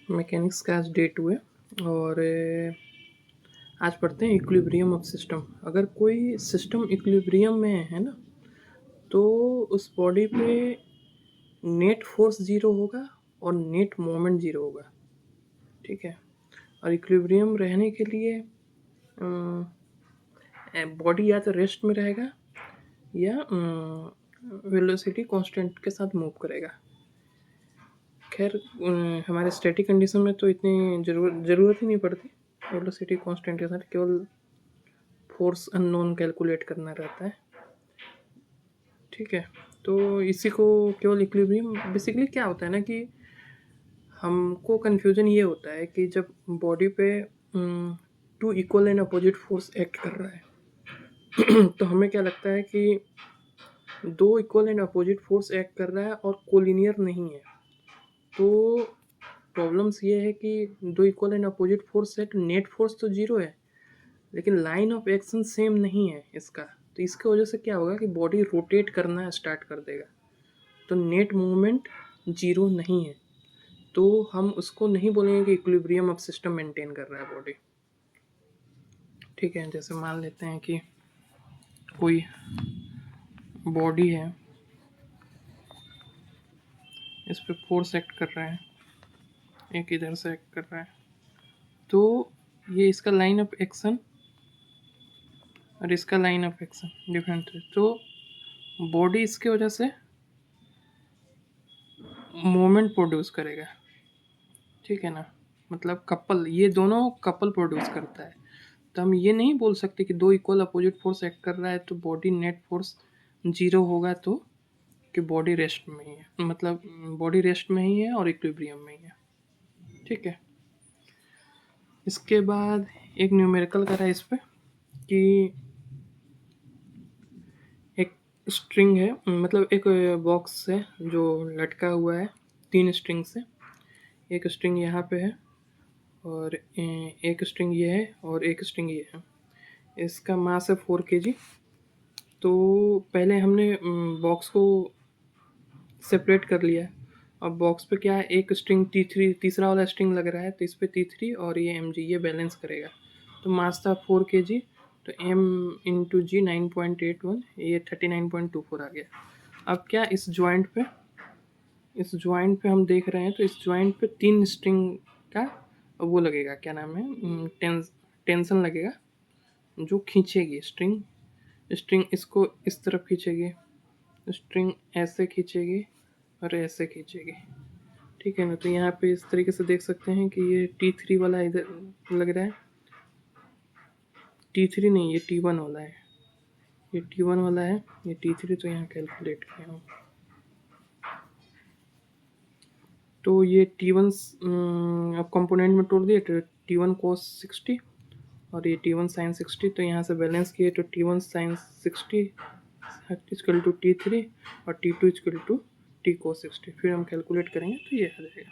Mechanics का आज day 2 है और आज पढ़ते हैं इक्विलिब्रियम ऑफ सिस्टम। अगर कोई सिस्टम इक्विलिब्रियम में है ना, तो उस बॉडी पे नेट फोर्स ज़ीरो होगा और नेट मोमेंट ज़ीरो होगा, ठीक है। और इक्विलिब्रियम रहने के लिए बॉडी या तो रेस्ट में रहेगा या वेलोसिटी कांस्टेंट के साथ मूव करेगा। खैर हमारे स्टैटिक कंडीशन में तो इतनी ज़रूरत ही नहीं पड़ती वेलोसिटी कांस्टेंट के साथ, केवल फोर्स अननोन कैलकुलेट करना रहता है, ठीक है। तो इसी को केवल इक्विलिब्रियम बेसिकली क्या होता है ना कि हमको कन्फ्यूज़न ये होता है कि जब बॉडी पे two equal and opposite force act कर रहा है तो हमें क्या लगता है कि दो equal and opposite force act कर रहा है और कोलिनियर नहीं है। तो प्रॉब्लम्स ये है कि दो इक्वल एंड अपोजिट फोर्स है तो नेट फोर्स तो जीरो है, लेकिन लाइन ऑफ एक्शन सेम नहीं है इसका। तो इसकी वजह से क्या होगा कि बॉडी रोटेट करना स्टार्ट कर देगा, तो नेट मूवमेंट जीरो नहीं है। तो हम उसको नहीं बोलेंगे कि इक्विलिब्रियम ऑफ सिस्टम मेंटेन कर रहा है बॉडी, ठीक है। जैसे मान लेते हैं कि कोई बॉडी है, इस पे फोर्स एक्ट कर रहा है, एक इधर से एक्ट कर रहा है, तो ये इसका लाइन ऑफ एक्शन और इसका लाइन ऑफ एक्शन डिफरेंट है। तो बॉडी इसके वजह से मोमेंट प्रोड्यूस करेगा, ठीक है ना। मतलब कपल, ये दोनों कपल प्रोड्यूस करता है। तो हम ये नहीं बोल सकते कि दो इक्वल अपोजिट फोर्स एक्ट कर रहा है तो बॉडी नेट फोर्स जीरो होगा, तो कि बॉडी रेस्ट में ही है, मतलब बॉडी रेस्ट में ही है और इक्विलिब्रियम में ही है, ठीक है। इसके बाद एक न्यूमेरिकल करा इस पे कि एक स्ट्रिंग है, मतलब एक बॉक्स है जो लटका हुआ है तीन स्ट्रिंग से। एक स्ट्रिंग यहाँ पे है और एक स्ट्रिंग ये है और एक स्ट्रिंग ये है। इसका मास है 4 kg। तो पहले हमने बॉक्स को सेपरेट कर लिया। अब बॉक्स पे क्या है, एक स्ट्रिंग T3 तीसरा वाला स्ट्रिंग लग रहा है, तो इस पे T3 और ये mg ये बैलेंस करेगा। तो मास था 4 kg, तो m इंटू जी 9.81, ये 39.24 आ गया। अब क्या इस जॉइंट पे हम देख रहे हैं, तो इस जॉइंट पे तीन स्ट्रिंग का वो लगेगा, क्या नाम है, टेंशन लगेगा, जो खींचेगी स्ट्रिंग इसको इस तरफ खींचेगी, स्ट्रिंग ऐसे खींचेगी और ऐसे खींचेगी, ठीक है ना। तो यहाँ पे इस तरीके से देख सकते हैं कि ये T3 वाला इधर लग रहा है, T3 नहीं, ये T1 वाला है, ये T1 वाला है, ये T3, तो यहाँ कैलकुलेट किया हूँ। तो ये T1 अब कंपोनेंट में तोड़ दिए, तो T1 cos 60 और ये T1 sin 60, तो यहाँ से बैलेंस किए तो T1 sin 60 equal to T3 और T2 equal to T cos 60। फिर हम कैलकुलेट करेंगे तो ये आ जाएगा।